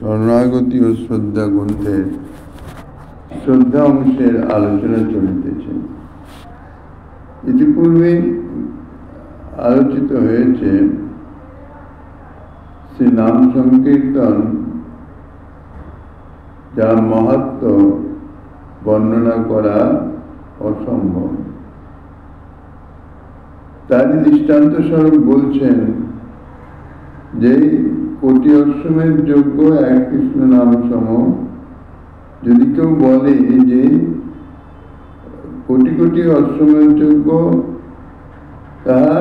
শরণাগতি ও শ্রদ্ধা গ্রন্থের শ্রদ্ধা অংশের আলোচনা চলিতেছে। ইতিপূর্বে আলোচিত হয়েছে শ্রী নাম সংকীর্তন, যার মাহাত্ম্য বর্ণনা করা অসম্ভব। তারই দৃষ্টান্ত স্বরূপ বলছেন যে কোটি অশ্বমেধ যোগ্য এক কৃষ্ণ নাম সম। যদি কেউ বলে যে কোটি কোটি অশ্বমেধ যোগ্য তাহা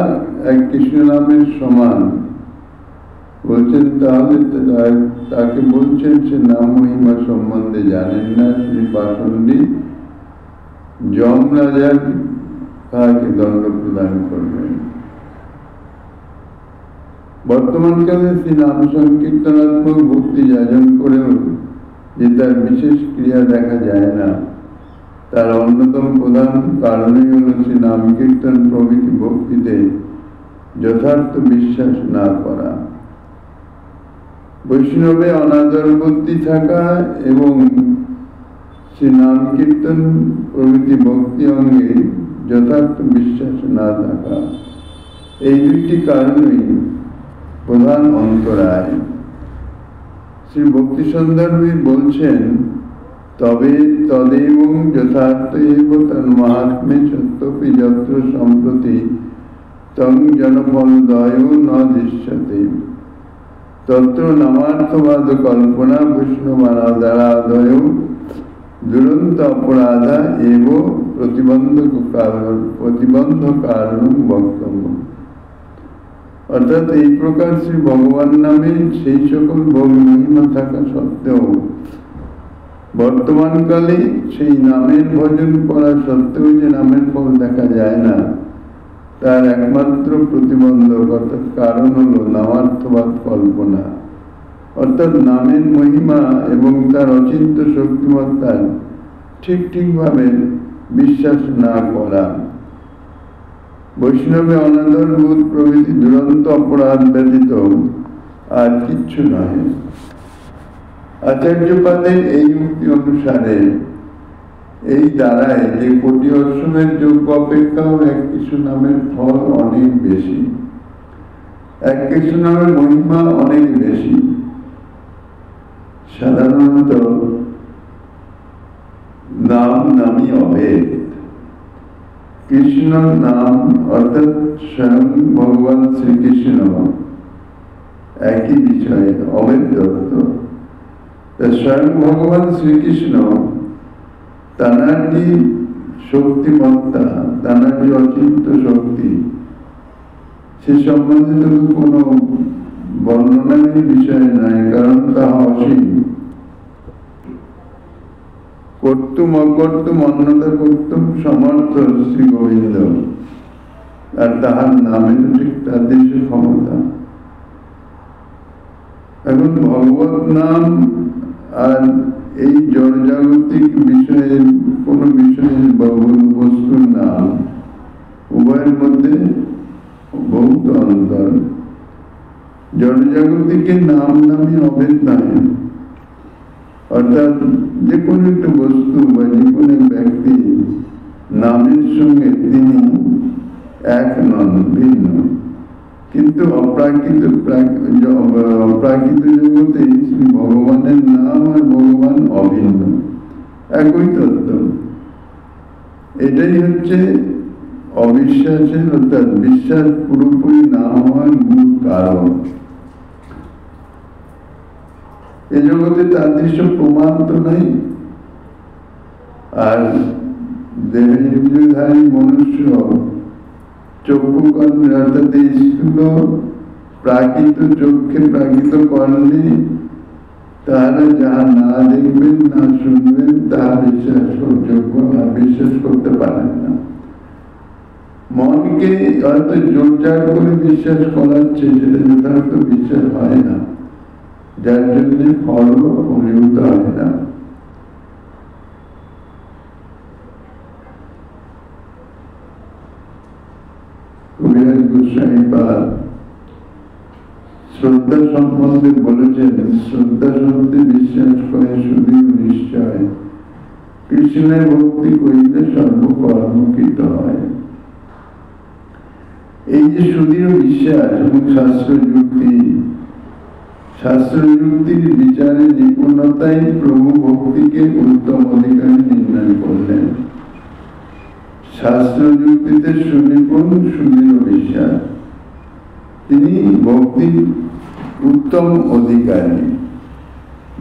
এক কৃষ্ণ নামের সমান, বলছেন তাহলে তাকে বলছেন সে নাম মহিমা সম্বন্ধে জানেন না। শ্রী পাষণ্ডী যম রাজার তাহাকে দণ্ড প্রদান করবেন। বর্তমানকালে শ্রী নাম সংকীর্তনাত্মক ভক্তি যাজন করেও যে তার বিশেষ ক্রিয়া দেখা যায় না, তার অন্যতম প্রধান কারণই হল শ্রী নাম কীর্তন প্রভৃতি ভক্তিতে যথার্থ বিশ্বাস না করা, বৈষ্ণবে অনাদর বুদ্ধি থাকা এবং শ্রী নাম কীর্তন প্রভৃতি ভক্তি অঙ্গে যথার্থ বিশ্বাস না থাকা। এই দুইটি কারণই প্রধান অন্তরায়। শ্রী ভক্তি সন্দর্ভে বলছেন, তবে তদেবং যথার্থ এব তন্মাহাত্ম্যে সত্যপি যত্র সম্প্রতি তং জনফলদয় ন দৃশ্যতে তত্র নামার্থবাদ কল্পনা বৈষ্ণবানাদারাদয় দুরন্ত অপরাধা এব প্রতিবন্ধ কারণ বক্তব্য। অর্থাৎ এই প্রকার শ্রী ভগবান নামে সেই সকল ভোগ মহিমা থাকা সত্ত্বেও বর্তমানকালে সেই নামের ভজন করা সত্ত্বেও যে নামের ফল দেখা যায় না, তার একমাত্র প্রতিবন্ধক অর্থাৎ কারণ হল নামার্থবাদ কল্পনা, অর্থাৎ নামের মহিমা এবং তার অচিন্ত শক্তিমত্তার ঠিকভাবে বিশ্বাস না করা। বৈষ্ণবে অনাদর বোধ প্রভৃতি দুরন্ত অপরাধ ব্যতীত আর কিচ্ছু নয়। আচার্যপাদের এই উক্তি অনুসারে এই দ্বারায় যে কোটি অশ্বমেধ যোগ্য অপেক্ষাও এক কৃষ্ণ নামের ফল অনেক বেশি, এক কৃষ্ণ নামের মহিমা অনেক বেশি। সাধারণত নাম নামই অভেদ। কৃষ্ণ নাম অর্থাৎ স্বয়ং ভগবান শ্রীকৃষ্ণ একই বিষয়ে অভেদ তত্ত্ব। স্বয়ং ভগবান শ্রীকৃষ্ণ তাঁর যে শক্তিমত্তা, তাঁর যে অচিন্ত শক্তি, সে সম্বন্ধে তো কোনো বর্ণনার বিষয় নয়, কারণ তাহা অসীম। কর্তুম অকর্তুম অন্যতা কর্তুম সমর্থ শ্রী গোবিন্দ, আর তাহার নামের ঠিক তাদের ক্ষমতা। এখন ভগবত নাম আর এই জড়জাগতিক বিষয়ে কোন বিষয়ের বস্তুর নাম, উভয়ের মধ্যে বহুত অন্তর। জড়জাগতিকের নাম নামে অভেদ নয়, অর্থাৎ যে কোনো একটা বস্তু বা যে কোনো ব্যক্তি নামের সঙ্গে তিনি এক নন, ভিন্ন। কিন্তু অপ্রাকৃত জগতে শ্রী ভগবানের নাম আর ভগবান অভিন্ন, একই তত্ত্ব। এটাই হচ্ছে অবিশ্বাসের অর্থাৎ বিশ্বাস পুরোপুরি না হওয়ার মূল কারণ। এ জগতে তার দৃশ্য প্রমাণ তো নাই, আর দেহেন্দ্রধারী মনুষ্য চক্ষু কর্মে অর্থাৎ এই স্থূল প্রাকৃত চক্ষে প্রাকৃত কর্ণে তারা যাহা না দেখবেন না শুনবেন তাহা বিশ্বাসযোগ্য না, বিশ্বাস করতে পারেন না। মনকে হয়তো জোরজার করে বিশ্বাস করাচ্ছে, সেটা যথার্থ বিশ্বাস হয় না, যার জন্য ফল পরিণত হয় না। কবিরাজ গোস্বামীপাদ শ্রদ্ধা সম্বন্ধে বলেছেন, শ্রদ্ধা শব্দে কৃষ্ণের ভক্তি করিলে সর্বকর্মকৃত হয়। এই যে সুদৃঢ় বিশ্বাস এবং শাস্ত্র যুক্তির বিচারে নিপুণতাই প্রভু ভক্তিকে উত্তম অধিকারী নির্ণয় করলেন। শাস্ত্র যুক্তিতে সুনিপুণ সুদৃঢ় বিশ্বাস, তিনি ভক্তির উত্তম অধিকারী।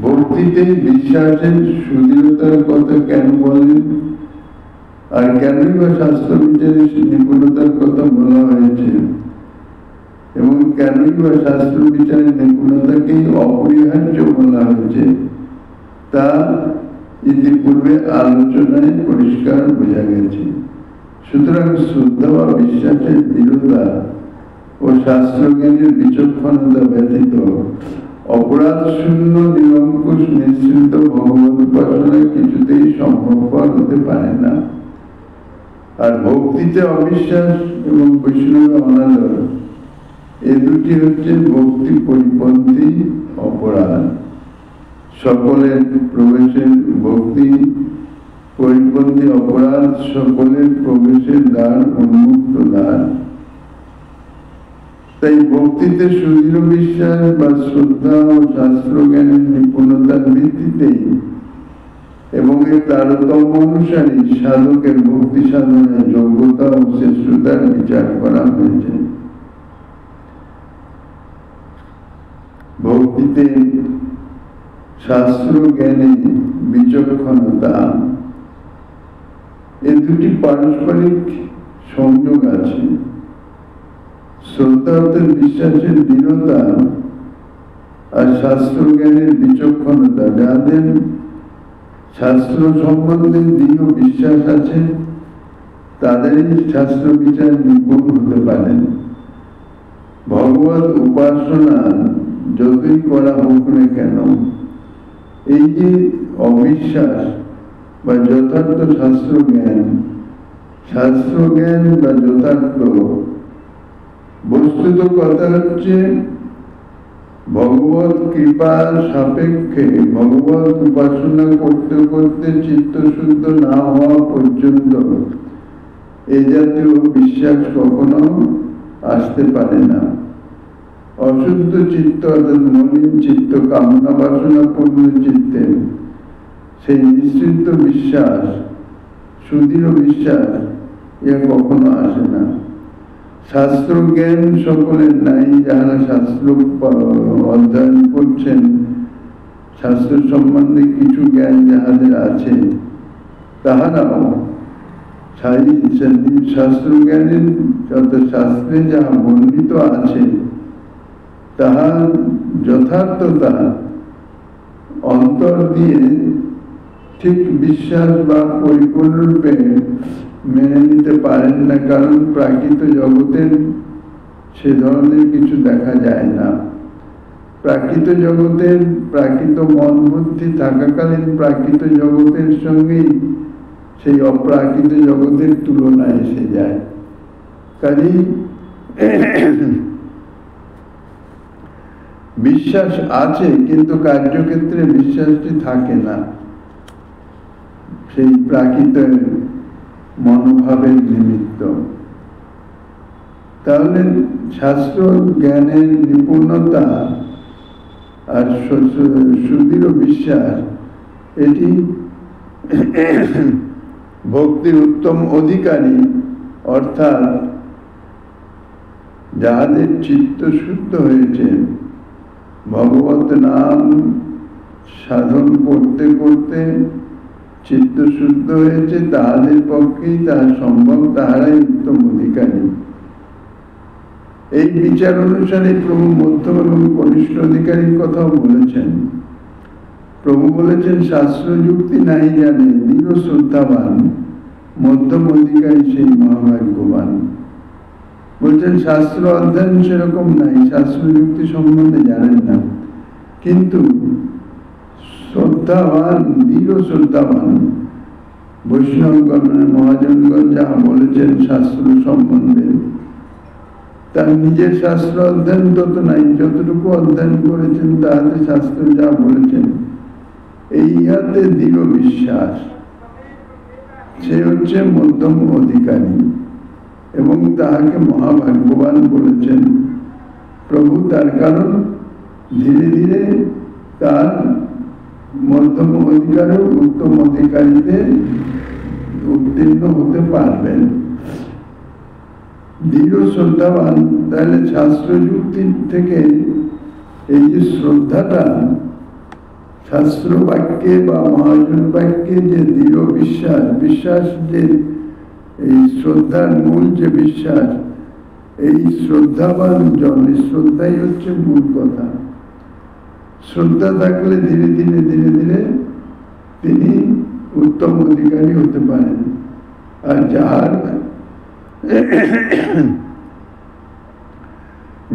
ভক্তিতে বিশ্বাসের সুদৃঢ়তার কথা কেন বলেন, আর কেনই বা শাস্ত্র বিচারে নিপুণতার কথা বলা হয়েছে, এবং কেনই বা শাস্ত্র বিচারে নিপুণতাকেই অপরিহার্য বলা হয়েছে, তা ইতিপূর্বে আলোচনায় পরিষ্কার বোঝা গেছে। সুতরাং শ্রদ্ধা বা বিশ্বাসের দৃঢ়তা ও শাস্ত্রজ্ঞানের বিচক্ষণতা ব্যতীত অপরাধ শূন্য নিরঙ্কুশ নিশ্চিন্ত ভগবত উপাসনা কিছুতেই সম্ভবপর হতে পারে না। আর ভক্তিতে অবিশ্বাস এবং বৈষ্ণব অনাদর, এ দুটি হচ্ছে ভক্তি পরিপন্থী অপরাধ। সকলের প্রবেশের ভক্তি পরিপন্থী অপরাধ, সকলের প্রবেশের দ্বার উন্মুক্ত দ্বার। তাই ভক্তিতে সুদৃঢ় বিশ্বাস বা শ্রদ্ধা ও শাস্ত্র জ্ঞানের নিপুণতার ভিত্তিতেই এবং এর তারতম্য অনুসারে সাধকের ভক্তি সাধনায় যোগ্যতা ও শ্রেষ্ঠতার বিচার করা হয়েছে। ভক্তিতে শাস্ত্র জ্ঞানে বিচক্ষণতা, এ দুটি পারস্পরিক সংযোগ আছে। শ্রদ্ধা অর্থাৎ বিশ্বাসের দৃঢ়তা আর শাস্ত্র জ্ঞানের বিচক্ষণতা, যাদের শাস্ত্র সম্বন্ধে দৃঢ় বিশ্বাস আছে তাদেরই শাস্ত্র বিচার নিপুণ হতে পারেন। ভগবত উপাসনা যতই করা হোক না কেন, এই যে অবিশ্বাস বা যথার্থ শাস্ত্র জ্ঞান বা যথার্থ বস্তুত কথা হচ্ছে ভগবত কৃপার সাপেক্ষে ভগবত উপাসনা করতে করতে চিত্ত শুদ্ধ না হওয়া পর্যন্ত এ জাতীয় বিশ্বাস কখনো আসতে পারে না। অশুদ্ধ চিত্ত অর্থাৎ মলিন চিত্ত, কামনা বাসনা পূর্ণ চিত্তে সেই নিশ্চিত বিশ্বাস, সুদৃঢ় বিশ্বাস, এ কখনো আসে না। শাস্ত্র জ্ঞান সকলের নাই। যারা শাস্ত্র অধ্যয়ন করছেন, শাস্ত্র সম্বন্ধে কিছু জ্ঞান যাহাদের আছে, তাহারাও শাস্ত্র জ্ঞানের অর্থাৎ শাস্ত্রে যাহা বর্ণিত আছে তাহা যথার্থতা অন্তর দিয়ে ঠিক বিশ্বাস বা পরিপূর্ণরূপে মেনে নিতে পারেন না, কারণ প্রাকৃত জগতের সে ধরনের কিছু দেখা যায় না। প্রাকৃত জগতের প্রাকৃত মন বুদ্ধি থাকাকালীন প্রাকৃত জগতের সঙ্গেই সেই অপ্রাকৃত জগতের তুলনা এসে যায়। কাজেই বিশ্বাস আছে, কিন্তু কার্যক্ষেত্রে বিশ্বাসটি থাকে না সেই প্রাকৃত মনোভাবের নিমিত্ত। তাহলে শাস্ত্র জ্ঞানের নিপুণতা আর সুদৃঢ় বিশ্বাস, এটি ভক্তির উত্তম অধিকারী, অর্থাৎ যাহাদের চিত্ত শুদ্ধ হয়েছে, ভগবত নাম সাধন করতে করতে চিত্ত শুদ্ধ হয়েছে, তাহাদের পক্ষেই তাহা সম্ভব, তাহারাই উত্তম অধিকারী। এই বিচার অনুসারে প্রভু মধ্যম এবং কনিষ্ঠ অধিকারীর কথাও বলেছেন। প্রভু বলেছেন, শাস্ত্র যুক্তি নাই জানে দৃঢ় শ্রদ্ধাবান, মধ্যম অধিকারী সেই মহাভাগ্যবান। বলছেন শাস্ত্র অধ্যয়ন সেরকম নাই, শাস্ত্র যুক্তি সম্বন্ধে জানেন না, কিন্তু শ্রদ্ধাবান, দৃঢ় শ্রদ্ধাবান বৈষ্ণবগণ মহাজনগণ যাহা বলেছেন শাস্ত্র সম্বন্ধে, তার নিজের শাস্ত্র অধ্যয়ন তত নাই, যতটুকু অধ্যয়ন করেছেন তাহাতে শাস্ত্র যা বলেছেন এই ইহাতে দৃঢ় বিশ্বাস। সে হচ্ছে মধ্যম অধিকারী এবং তাহাকে মহাভাগ্যবান বলেছেন প্রভু, তার কারণ ধীরে ধীরে তার মধ্যম অধিকার ও উত্তম অধিকারীতে উত্তীর্ণ হতে পারবেন। দৃঢ় শ্রদ্ধাবান, তাহলে শাস্ত্র যুক্তি থেকে এই যে শ্রদ্ধাটা, শাস্ত্র বাক্যে বা মহাজন বাক্যে যে দৃঢ় বিশ্বাস, বিশ্বাস যে এই শ্রদ্ধার মূল যে বিশ্বাস, এই শ্রদ্ধাবান জন, শ্রদ্ধাই হচ্ছে মূল কথা। শ্রদ্ধা থাকলে ধীরে ধীরে ধীরে ধীরে তিনি উত্তম অধিকারী হতে পারেন। আর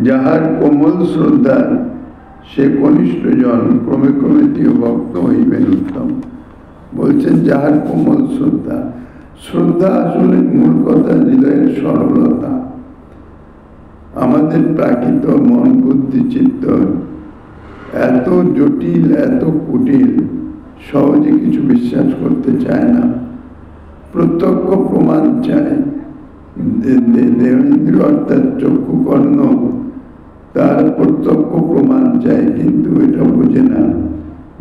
যাহার কোমল শ্রদ্ধা, সে কনিষ্ঠ জন, ক্রমে ক্রমে তিও ভক্ত হইবেন উত্তম। বলছেন যাহার কোমল শ্রদ্ধা। শ্রদ্ধা আসলে মূল কথা হৃদয়ের সরলতা। আমাদের প্রাকৃত মন, বুদ্ধি, চিত্ত এত জটিল, এত কুটিল, সহজে কিছু বিশ্বাস করতে চায় না, প্রত্যক্ষ প্রমাণ চায়। দেহেন্দ্র অর্থাৎ চক্ষু কর্ণ তার প্রত্যক্ষ প্রমাণ চায়, কিন্তু এটা বোঝে না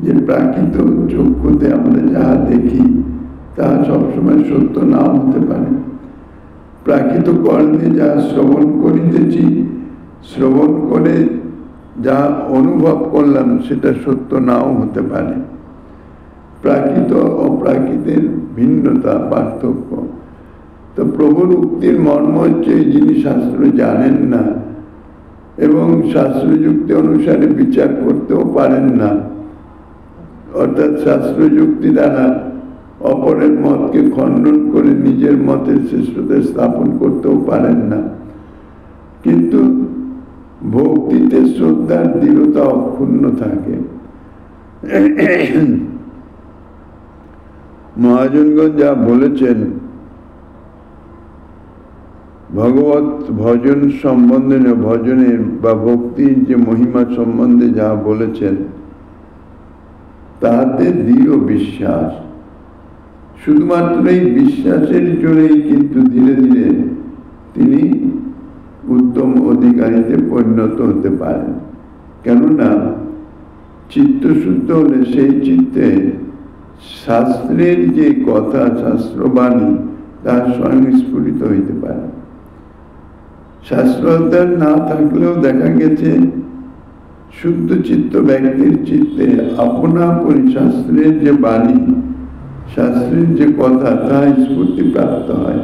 যে প্রাকৃত চক্ষুতে আমরা যাহা দেখি তাহা সবসময় সত্য নাও হতে পারে। প্রাকৃত কর্ণে যা শ্রবণ করিতেছি, শ্রবণ করে যা অনুভব করলাম সেটা সত্য নাও হতে পারে। প্রাকৃত অপ্রাকৃতের ভিন্নতা, পার্থক্য। তো প্রভুর উক্তির মর্ম হচ্ছে, যিনি শাস্ত্র জানেন না এবং শাস্ত্র যুক্তি অনুসারে বিচার করতেও পারেন না, অর্থাৎ শাস্ত্র যুক্তি দ্বারা অপরের মতকে খণ্ডন করে নিজের মতের শ্রেষ্ঠতা স্থাপন করতেও পারেন না, কিন্তু ভক্তিতে শ্রদ্ধার দৃঢ়তা অক্ষুণ্ণ থাকে। মহাজনগণ যা বলেছেন ভগবত ভজন সম্বন্ধে, ভজনের বা ভক্তির যে মহিমা সম্বন্ধে যা বলেছেন, তাহাতে দৃঢ় বিশ্বাস। শুধুমাত্র এই বিশ্বাসের জন্যই কিন্তু ধীরে ধীরে তিনি উত্তম অধিকারীতে পরিণত হতে পারেন। কেননা চিত্ত শুদ্ধ হলে সেই চিত্তে শাস্ত্রের যে কথা, শাস্ত্রবাণী তার স্বয়ং স্ফুরিত হইতে পারে। শাস্ত্র অধ্যয়ন না থাকলেও দেখা গেছে শুদ্ধ চিত্ত ব্যক্তির চিত্তে আপনা আপনি শাস্ত্রের যে বাণী, শাস্ত্রের যে কথা তা স্ফূর্তি প্রাপ্ত হয়।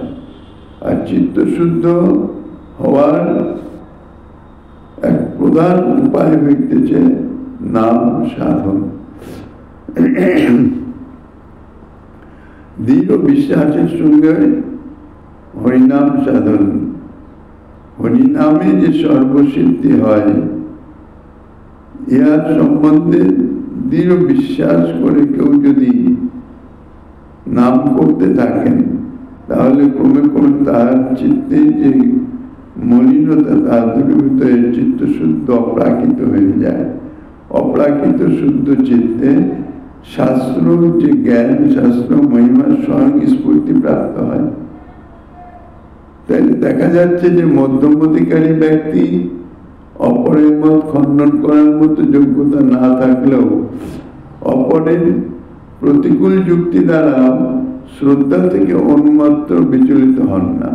আর চিত্ত শুদ্ধ হওয়ার এক প্রধান উপায় হইতেছে নাম সাধন। দৃঢ় বিশ্বাসের সঙ্গে হরিনাম সাধন। হরিনামে যে সর্বসিদ্ধি হয়, ইহার সম্বন্ধে দৃঢ় বিশ্বাস করে কেউ যদি নাম করতে থাকেন, তাহলে ক্রমে ক্রমে তার চিত্তে যে মলিনতা তা দূরীভূত হয়ে চিত্ত শুদ্ধ অপ্রাকৃত হয়ে যায়। অপ্রাকৃত শুদ্ধ চিত্তে শাস্ত্র যে জ্ঞান, শাস্ত্র মহিমা স্বয়ং স্ফূর্তি প্রাপ্ত হয়। তাইলে দেখা যাচ্ছে যে মধ্যম অধিকারী ব্যক্তি অপরের মত খণ্ডন করার মতো যোগ্যতা না থাকলেও অপরের প্রতিকূল যুক্তি দ্বারা শ্রদ্ধা থেকে অনুমাত্র বিচলিত হন না।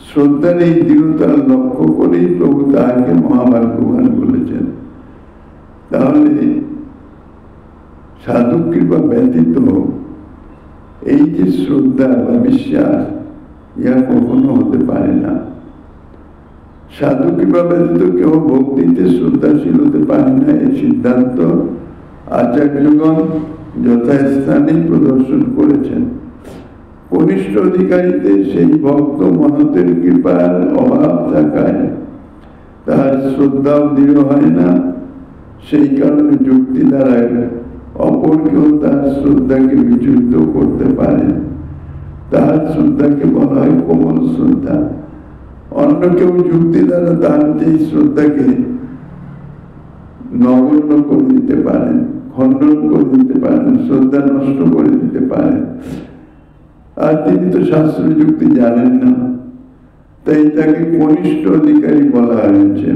শ্রদ্ধার এই দৃঢ়তা লক্ষ্য করেই প্রভু তাহাকে মহাভাগ্যবান বলেছেন। তাহলে সাধু কৃপা ব্যতীত এই যে শ্রদ্ধা বা বিশ্বাস, ইহা কখনো হতে পারে না। সাধু কৃপা ব্যতীত কেউ ভক্তিতে শ্রদ্ধাশীল হতে পারে না, এই সিদ্ধান্ত আচার্যগণ যথাস্থানে প্রদর্শন করেছেন। কনিষ্ঠ অধিকারীতে সেই ভক্ত মহতের কৃপার অভাব থাকায় তার শ্রদ্ধাও দৃঢ় হয় না। সেই কারণে যুক্তি দ্বারা অপরকেও তার শ্রদ্ধাকে বিচলিত করতে পারে। তার শ্রদ্ধাকে বলা হয় কোমল শ্রদ্ধা। অন্য কেউ যুক্তি দ্বারা তার সেই শ্রদ্ধাকে নগণ্য করে দিতে পারেন, খণ্ডন করে দিতে পারেন, শ্রদ্ধা নষ্ট করে দিতে পারেন। আর তিনি তো শাস্ত্র যুক্তি জানেন না, তাই তাকে কনিষ্ঠ অধিকারী বলা হয়েছে।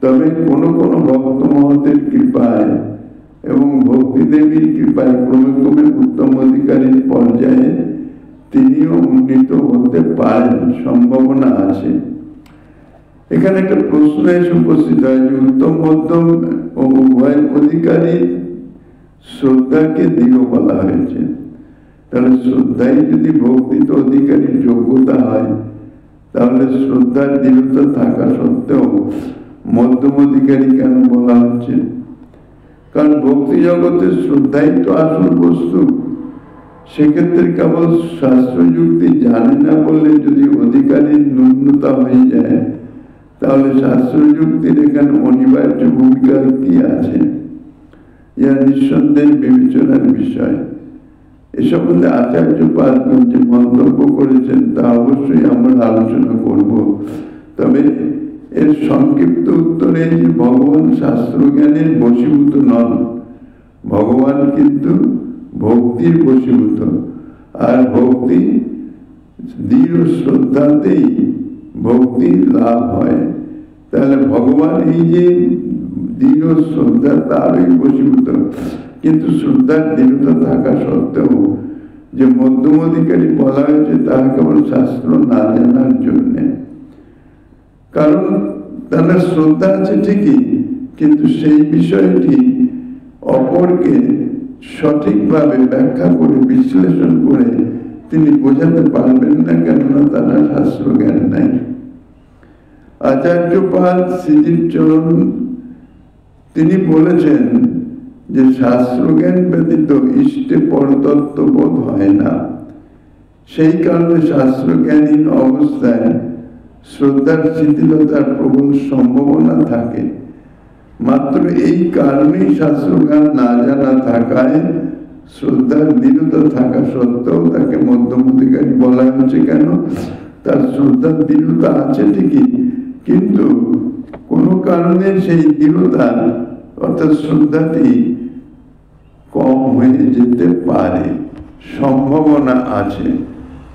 তবে কোন কোন ভক্ত মহতের কৃপায় এবং ভক্তি দেবীর কৃপায় ক্রমে ক্রমে উত্তম অধিকারীর পর্যায়ে তিনিও উন্নীত হতে পারেন, সম্ভাবনা আছে। এখানে একটা প্রশ্ন এসে উপস্থিত হয় যে উত্তম মধ্যম ও উভয় অধিকারী শ্রদ্ধাকে দৃঢ় বলা হয়েছে। তাহলে শ্রদ্ধাই যদি ভক্তিত অধিকারীর যোগ্যতা হয়, তাহলে শ্রদ্ধার দৃঢ়তা থাকা সত্ত্বেও মধ্যম অধিকারী কেন বলা হচ্ছে? কারণ ভক্তি জগতে শ্রদ্ধাই তো আসল বস্তু। সেক্ষেত্রে কেবল শাস্ত্র যুক্তি জানে না বলে যদি অধিকারীর ন্যূনতা হয়ে যায়, তাহলে শাস্ত্র যুক্তির এখানে অনিবার্য ভূমিকা কি আছে? ইহা নিঃসন্দেহে বিবেচনার বিষয়। এ সম্বন্ধে আচার্যপাদ যে মন্তব্য করেছেন তা অবশ্যই আমরা আলোচনা করব। তবে এর সংক্ষিপ্ত উত্তরে যে ভগবান শাস্ত্র জ্ঞানের বশীভূত নন, ভগবান কিন্তু ভক্তির বশীভূত। আর ভক্তি দৃঢ় শ্রদ্ধাতেই ভক্তি লাভ হয়। তাহলে ভগবান এই যে দৃঢ় শ্রদ্ধা তারই বশীভূত, কিন্তু শ্রদ্ধার দৃঢ়তা থাকা সত্ত্বেও যে মধ্যম অধিকারী বলা হয়েছে তাহা কেবল শাস্ত্র না জানার জন্য। কারণ তার শ্রদ্ধা আছে ঠিকই, কিন্তু সেই বিষয়টি অপরকে সঠিকভাবে ব্যাখ্যা করে বিশ্লেষণ করে তিনি বোঝাতে পারবেন না, কেননা তারা শাস্ত্র জ্ঞান নাই। আচার্যপাদ শ্রীজীবচরণ তিনি বলেছেন যে শাস্ত্র জ্ঞান ব্যতীত ইষ্টে পরতত্ত্ব বোধ হয় না। সেই কারণে শাস্ত্র জ্ঞানহীন অবস্থায় শ্রদ্ধার শিথিলতার প্রবল সম্ভাবনা থাকে। মাত্র এই কারণেই শাস্ত্র জ্ঞান না জানা থাকায় শ্রদ্ধার দৃঢ়তা থাকা সত্ত্বেও তাকে মধ্যম অধিকারী বলা হয়েছে। কেন? তার শ্রদ্ধার দৃঢ়তা আছে ঠিকই, কিন্তু কোন কারণে সেই দৃঢ়তা অর্থাৎ শ্রদ্ধাটি কম হয়ে যেতে পারে, সম্ভাবনা আছে,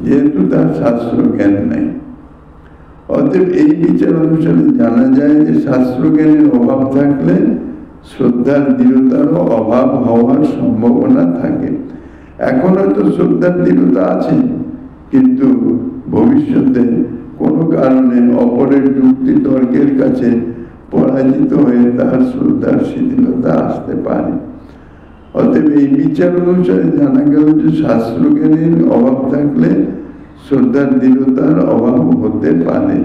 যেহেতু তার শাস্ত্র জ্ঞান নেই। অতএব এই বিচার অনুসারে জানা যায় যে শাস্ত্র জ্ঞানের অভাব থাকলে শ্রদ্ধার দৃঢ়তারও অভাব হওয়ার সম্ভাবনা থাকে। এখন হয়তো শ্রদ্ধার দৃঢ়তা আছে, কিন্তু ভবিষ্যতে কোনো কারণে অপরের যুক্তি তর্কের কাছে পরাজিত হয়ে তার শ্রদ্ধার শিথিলতা আসতে পারে। অতএব এই বিচার অনুসারে জানা গেল যে শাস্ত্র জ্ঞানের অভাব থাকলে শ্রদ্ধার দৃঢ়তার অভাব হতে পারে।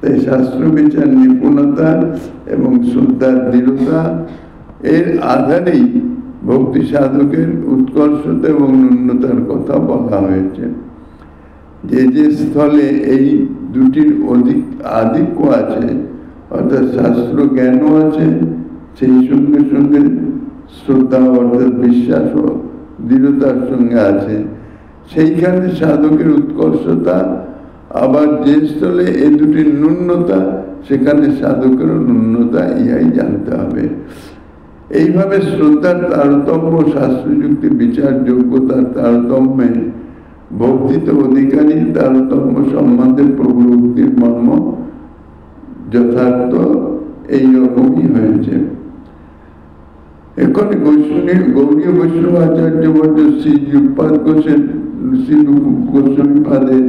তাই শাস্ত্র বিচার নিপুণতা এবং শ্রদ্ধার দৃঢ়তা এর আধারেই ভক্তি সাধকের উৎকর্ষতা এবং ন্যূনতার কথা বলা হয়েছে। যে যে স্থলে এই দুটির আধিক্য আছে, অর্থাৎ শাস্ত্র জ্ঞানও আছে, সেই সঙ্গে সঙ্গে শ্রদ্ধা অর্থাৎ বিশ্বাস ও দৃঢ়তার সঙ্গে আছে, সেইখানে সাধকের উৎকর্ষতা। আবার যে স্থলে এই দুটির ন্যূনতা, সেখানে সাধকের ন্যূনতা, ইহাই জানতে হবে। এইভাবে শ্রদ্ধার তারতম্য, শাস্ত্রযুক্তি বিচার যোগ্যতার তারতম্যে ভক্তিত অধিকারীর তারতম্য সম্বন্ধে প্রভুর উক্তির মর্ম যথার্থ এইরকমই হয়েছে। এখানে গৌড়ীয় বৈষ্ণব আচার্যবর্য শ্রীযুগপাদ ঘোষের গোস্বামীপাদের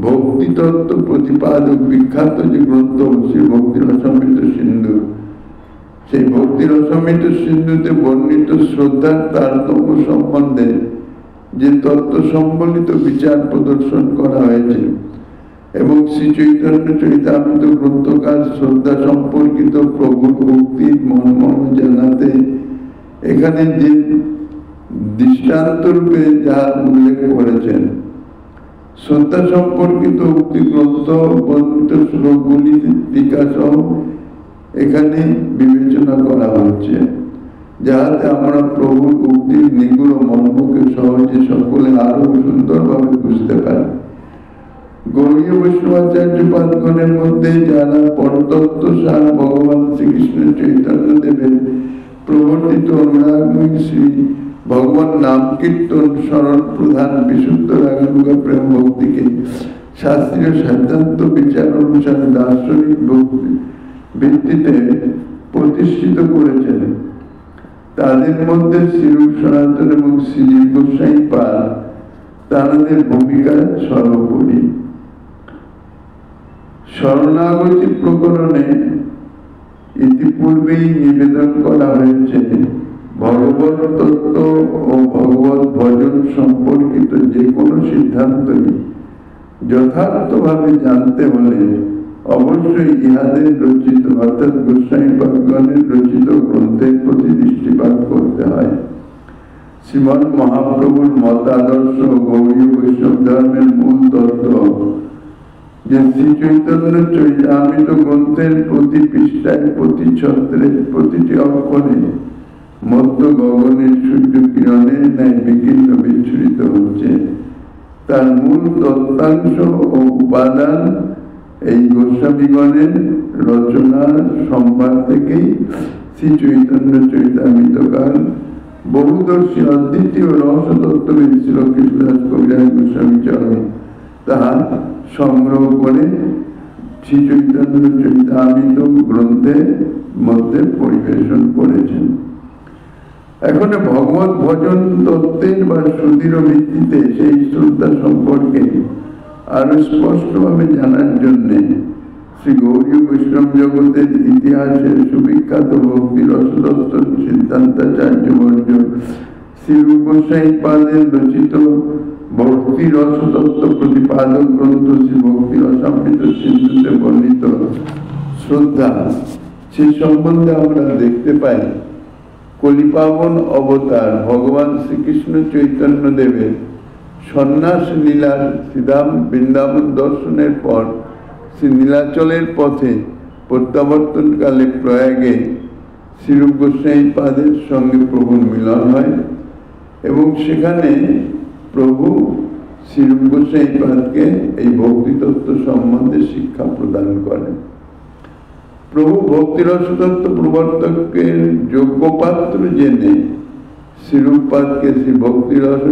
ভক্তিতত্ত্ব প্রতিপাদক বিখ্যাত যে গ্রন্থ শ্রী ভক্তি রসামৃত সিন্ধু, সেই ভক্তি রসামৃত সিন্ধুতে বর্ণিত শ্রদ্ধার তারতম্য সম্বন্ধে যে তত্ত্ব সম্বলিত বিচার প্রদর্শন করা হয়েছে এবং শ্রী চৈতন্য চরিতামৃত গ্রন্থকার শ্রদ্ধা সম্পর্কিত প্রভুর ভক্তির মর্ম জানাতে এখানে যে দৃষ্টান্ত রূপে যা উল্লেখ করেছেন, শ্রদ্ধা সম্পর্কিত উক্তি গ্রন্থ বর্ণিত শ্লোকগুলি টিকা সহ এখানে বিবেচনা করা হচ্ছে, যাহাতে আমরা প্রভুর উক্তির নিগুড় মর্মকে সহজে সকলে আরো সুন্দরভাবে বুঝতে পারি। গৌড়ীয় বৈষ্ণবাচার্যপাদগণের মধ্যে যারা পরতত্ত্ব সার ভগবান শ্রীকৃষ্ণ চৈতন্য দেবের প্রবর্তিত অনুরাগময়ী শ্রী ভগবান নাম কীর্তন স্মরণ প্রধান বিশুদ্ধ রাগানুগা প্রেম ভক্তিকে শাস্ত্রীয় সিদ্ধান্ত বিচার অনুসারে দার্শনিক ভক্তি ভিত্তিতে প্রতিষ্ঠিত করেছেন। তাদের মধ্যে শ্রীরূপ সনাতন এবং শ্রী গোস্বামী পাদ তাদের ভূমিকা সর্বোপরি। শরণাগতি প্রকরণে ইতিপূর্বেই নিবেদন করা হয়েছে, ভগবত তত্ত্ব ও ভগবত ভজন সম্পর্কিত যে কোনো সিদ্ধান্তই যথার্থভাবে জানতে হলে অবশ্যই ইহাদের রচিত অর্থাৎ গোস্বামী পাদগণের রচিত গ্রন্থের প্রতি দৃষ্টিপাত করতে হয়। শ্রীমৎ মহাপ্রভুর মতাদর্শ গৌড়ীয় বৈষ্ণব ধর্মের মূল তত্ত্ব যে শ্রী চৈতন্য চরিতামৃত গ্রন্থের প্রতি পৃষ্ঠায় প্রতি ছত্রে প্রতিটি অক্ষরে মধ্য গগনের সূর্য কিরণের ন্যায় বিকীর্ণ বিচ্ছুরিত হচ্ছে, তার মূল তত্ত্বাংশ ও উপাদান এই গোস্বামীগণের রচনার সম্ভার থেকেই শ্রী চৈতন্য চরিতামৃতকার বহুদর্শী অদ্বিতীয় রহস্যতত্ত্ববিদ ছিল কৃষ্ণদাস কবিরাজ গোস্বামী চরণ তাহা সংগ্রহ করে শ্রী চৈতন্য চরিতামৃত গ্রন্থের মধ্যে পরিবেশন করেছেন। এখন ভগবত ভজন তত্ত্বের বা সুদৃঢ় ভিত্তিতে সেই শ্রদ্ধা সম্পর্কে আরো স্পষ্টভাবে জানার জন্য শ্রী গৌড়ীয় বৈষ্ণব জগতের ইতিহাসের সুবিখ্যাত ভক্তি রসতত্ত্ব সিদ্ধান্তাচার্য বর্য শ্রীরূপ গোস্বামী পাদের রচিত ভক্তি রসতত্ত্ব প্রতিপাদক গ্রন্থ শ্রী ভক্তি রসামৃত সিন্ধুতে বর্ণিত শ্রদ্ধা, সে সম্বন্ধে আমরা দেখতে পাই কলিপাবন অবতার ভগবান শ্রীকৃষ্ণ চৈতন্য দেবের সন্ন্যাস লীলার শ্রীধাম বৃন্দাবন দর্শনের পর শ্রী নীলাচলের পথে প্রত্যাবর্তনকালে প্রয়াগে শ্রীরূপ গোস্বামী পাদের সঙ্গে প্রভুর মিলন হয় এবং সেখানে প্রভু শ্রীরূপ গোস্বামী পাদকে এই ভক্তিতত্ত্ব সম্বন্ধে শিক্ষা প্রদান করেন। প্রভু ভক্তিরসতত্ত্ব প্রবর্তকের যোগ্য পাত্র জেনে শ্রীরূপ পাদকে শ্রী ভক্তিরস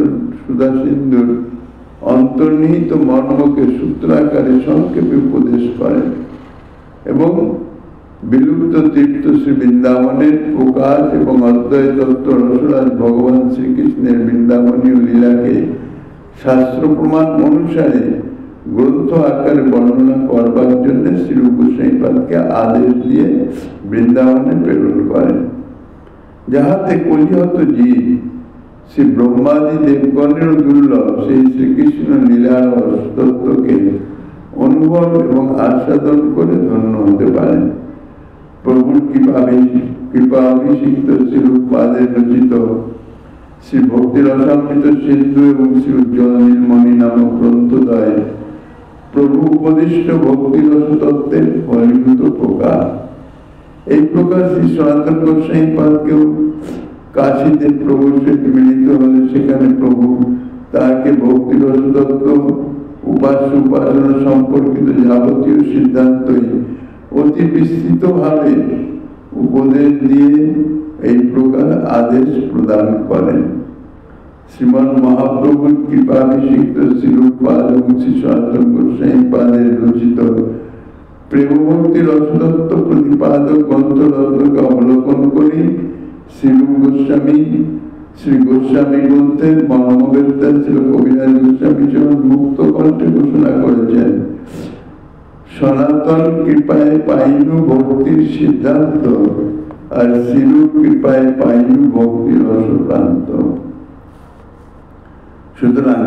সুধা সিন্ধুর অন্তর্নিহিত মর্মকে সূত্রাকারে সংক্ষেপে উপদেশ করেন এবং বিলুপ্ত তীর্থ শ্রী বৃন্দাবনের প্রকাশ এবং অদ্বৈত তত্ত্ব রসরাজ ভগবান শ্রীকৃষ্ণের বৃন্দাবনীয় লীলাকে শাস্ত্র প্রমাণ অনুসারে গ্রন্থ আকারে বর্ণনা করবার জন্য শ্রীরূপ গোস্বামী পাদকে আদেশ দিয়ে বৃন্দাবনে প্রেরণ করেন, যাহাতে কলিহত জীব শ্রী ব্রহ্মাদি দেবগণেরও দুর্লভ সেই শ্রীকৃষ্ণ লীলার তত্ত্বকে অনুভব এবং আস্বাদন করে ধন্য হতে পারেন। প্রভুর কৃপা অভিষিক্ত শ্রীরূপ পাদের রচিত শ্রী ভক্তি রসামৃত সিন্ধু এবং শ্রী উজ্জ্বল নীলমণি নামক গ্রন্থদ্বয় প্রভু উপদিষ্ট ভক্তি রসতত্ত্বের ফলীভূত প্রকাশ। এই প্রকাশ শ্রী সনাতন গোস্বামী পাদকেও কাশীতে প্রভুর সহিত মিলিত হলে সেখানে প্রভু তাকে ভক্তি রসতত্ত্ব উপাস্য উপাসনা সম্পর্কিত যাবতীয় সিদ্ধান্তই অতি বিস্তৃত ভাবে উপদেশ দিয়ে এই প্রকার আদেশ প্রদান করেন। শ্রীমন মহাপ্রভুর কৃপাভিষিক্ত শ্রীরূপ পাদ এবং শ্রী সনাতন গোস্বামী পাদের রচিত প্রেম ভক্তি রসতত্ত্ব প্রতিপাদক গ্রন্থরত্নকে অবলোকন করি শ্রীরূপ গোস্বামী শ্রী গোস্বামী গ্রন্থের মর্মবেত্তা ছিল কবিরাজ গোস্বামী চরণ মুক্ত কণ্ঠে ঘোষণা করেছেন, সনাতন কৃপায় পাইনু ভক্তির সিদ্ধান্ত আর শ্রীরূপ কৃপায় পাইনু ভক্তির রসপ্রান্ত। সুতরাং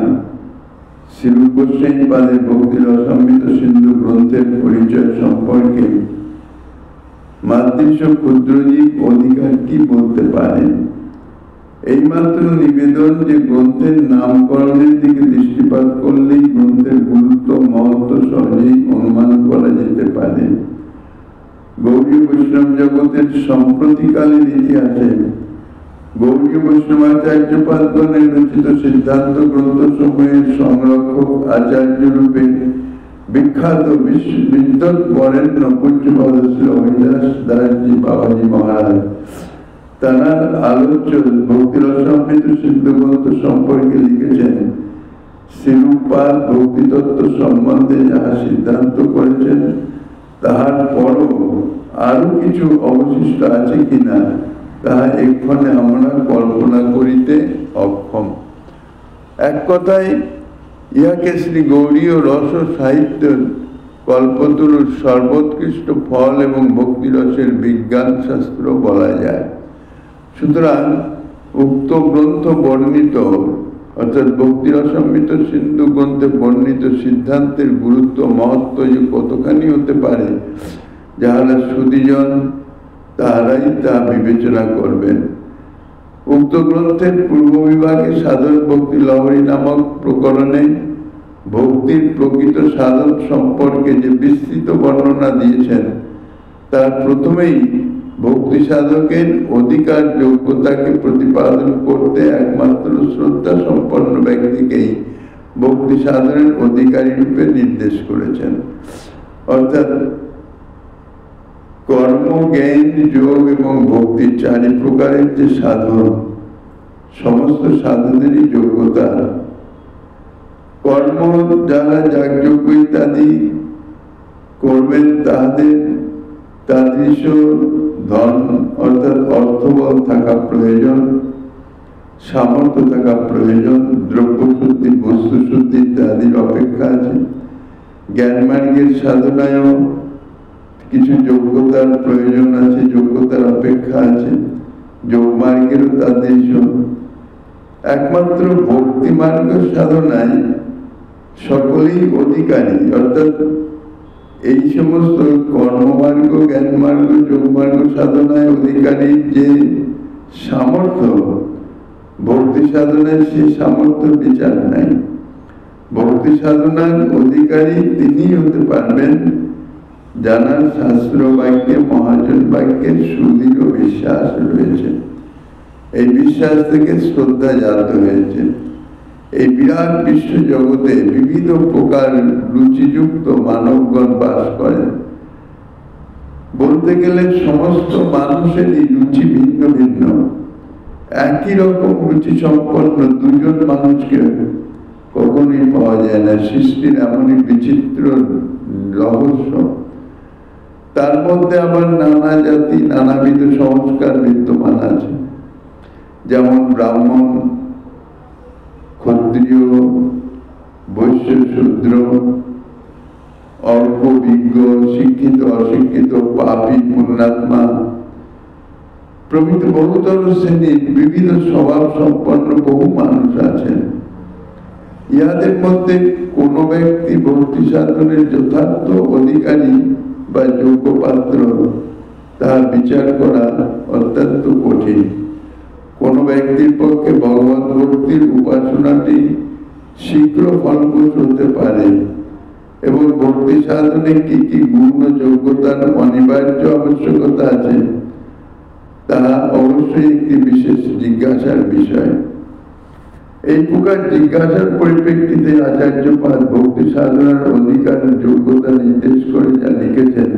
শ্রীরূপ গোস্বামী পাদের ভক্তি রসামৃত সিন্ধু গ্রন্থের পরিচয় সম্পর্কে মাতৃশ ক্ষুদ্রজীব অধিকার কি বলতে পারেন? এইমাত্র নিবেদন যে গ্রন্থের নামকরণের দিকে দৃষ্টিপাত করলেই গ্রন্থের গুরুত্ব মহত্ব সহজেই অনুমান করা যেতে পারে। গৌড়ীয় বৈষ্ণব জগতের সম্প্রতিকালের ইতিহাসে গৌড়ীয় বৈষ্ণবাচার্য পাদগণের রচিত সিদ্ধান্ত গ্রন্থ সমূহের সংরক্ষক আচার্য রূপে বিখ্যাত বিদ্বৎ বরেণ্য পূজ্যপাদ শ্রী হরিদাস দাসজি বাবাজি মহারাজ তারা আলোচ্য ভক্তি রসামৃত সিন্ধু গ্রন্থ সম্পর্কে লিখেছেন, শ্রীরূপপাদ ভক্তিতত্ত্ব সম্বন্ধে যাহা সিদ্ধান্ত করেছেন তাহার পরও আরো কিছু অবশিষ্ট আছে কিনা তাহা এক্ষণে আমরা কল্পনা করিতে অক্ষম। এক কথায় ইহাকে শ্রী গৌড়ীয় রস সাহিত্যের কল্পতরুর সর্বোৎকৃষ্ট ফল এবং ভক্তিরসের বিজ্ঞান শাস্ত্র বলা যায়। সুতরাং উক্ত গ্রন্থ বর্ণিত অর্থাৎ ভক্তি রসামৃত সিন্ধু গ্রন্থে বর্ণিত সিদ্ধান্তের গুরুত্ব মহত্ব যে কতখানি হতে পারে, যাহারা সুধীজন তাহারাই তা বিবেচনা করবেন। উক্ত গ্রন্থের পূর্ব বিভাগে সাধন ভক্তি লহরী নামক প্রকরণে ভক্তির প্রকৃত সাধন সম্পর্কে যে বিস্তৃত বর্ণনা দিয়েছেন, তার প্রথমেই ভক্তি সাধকের অধিকার যোগ্যতাকে প্রতিপাদন করতে একমাত্র শ্রদ্ধা সম্পন্ন ব্যক্তিকেই ভক্তি সাধনের অধিকারী রূপে নির্দেশ করেছেন। অর্থাৎ কর্ম, জ্ঞান, যোগ এবং ভক্তি চারি প্রকারের যে সাধন, সমস্ত সাধনেরই যোগ্যতা। কর্ম যারা যাগযজ্ঞ ইত্যাদি করবেন তাদের তাদৃশ ধন অর্থাৎ অর্থবল থাকা প্রয়োজন, সামর্থ্য থাকা প্রয়োজন, দ্রব্য শুদ্ধি, বস্তু শুদ্ধি ইত্যাদির অপেক্ষা আছে। জ্ঞান মার্গের সাধনায়ও কিছু যোগ্যতার প্রয়োজন আছে, যোগ্যতার অপেক্ষা আছে। যোগ মার্গেরও তাদৃশ। একমাত্র ভক্তি মার্গ সাধনায় সকলেই অধিকারী, অর্থাৎ এই সমস্ত কর্মমার্গ, জ্ঞান মার্গ, যোগ মার্গ সাধনায় অধিকারীর যে সামর্থ্য, ভক্তি সাধনায় সে সামর্থ্য বিচার নাই। ভক্তি সাধনার অধিকারী তিনি হতে পারবেন যার শাস্ত্র বাক্যে, মহাজন বাক্যে সুদৃঢ় বিশ্বাস রয়েছে। এই বিশ্বাস থেকে শ্রদ্ধা জাত হয়েছে। এই বিরাট বিশ্ব জগতে বিবিধ প্রকার রুচিযুক্ত মানবগণ বাস করেন। বলতে গেলে সমস্ত মানুষেরই রুচি ভিন্ন ভিন্ন। একই রকম রুচি সম্পন্ন দুজন মানুষকে কখনোই পাওয়া যায় না। সৃষ্টির এমনই বিচিত্র রহস্য। তার মধ্যে আবার নানা জাতি, নানাবিধ সংস্কার বিদ্যমান আছে। যেমন ব্রাহ্মণ, ক্ষত্রিয়, বৈশ্য, শূদ্র, অল্প বিজ্ঞ, শিক্ষিত, অশিক্ষিত, পাপী, পুণ্যাত্মা প্রভৃতি বহুতর শ্রেণীর বিবিধ স্বভাব সম্পন্ন বহু মানুষ আছেন। ইহাদের মধ্যে কোন ব্যক্তি ভক্তি সাধনের যথার্থ অধিকারী বা যোগ্য পাত্র তার বিচার করা অত্যন্ত কঠিন। কোন ব্যক্তির পক্ষে ভগবত ভক্তির উপাসনাটি শীঘ্র ফলপ্রসূ হতে পারে এবং ভক্তি সাধনে কি কি গুণ ও যোগ্যতার অনিবার্য আবশ্যকতা আছে তাহা অবশ্যই একটি বিশেষ জিজ্ঞাসার বিষয়। এই প্রকার জিজ্ঞাসার পরিপ্রেক্ষিতে আচার্যপাদ ভক্তি সাধনার অধিকার যোগ্যতা নির্দেশ করে যা লিখেছেন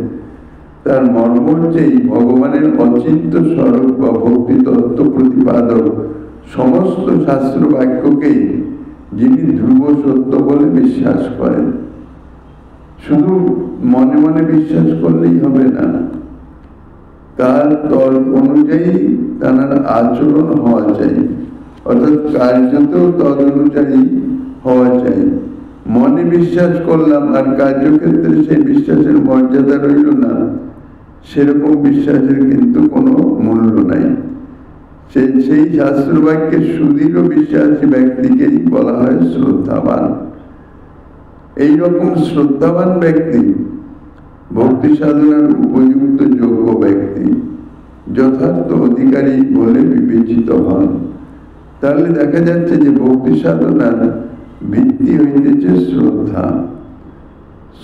তার মর্ম হচ্ছে এই ভগবানের অচিন্ত স্বরূপ বা ভক্তি তত্ত্ব প্রতিপাদক সমস্ত শাস্ত্র বাক্যকেই যিনি ধ্রুব সত্য বলে বিশ্বাস করেন। শুধু মনে মনে বিশ্বাস করলেই হবে না, তার তর্ক অনুযায়ী তার আচরণ হওয়া চাই, অর্থাৎ কার্যতেও তদ অনুযায়ী হওয়া চাই। মনে বিশ্বাস করলাম আর কার্যক্ষেত্রে সেই বিশ্বাসের মর্যাদা রইল না, সেরকম বিশ্বাসের কিন্তু কোনো মূল্য নাই। সেই শাস্ত্র বাক্যের সুদৃঢ় বিশ্বাসী ব্যক্তিকেই বলা হয় শ্রদ্ধাবান। এইরকম শ্রদ্ধাবান ব্যক্তি ভক্তি সাধনার উপযুক্ত যোগ্য ব্যক্তি, যথার্থ অধিকারী বলে বিবেচিত হন। তাহলে দেখা যাচ্ছে যে ভক্তি সাধনার ভিত্তি হইতেছে শ্রদ্ধা।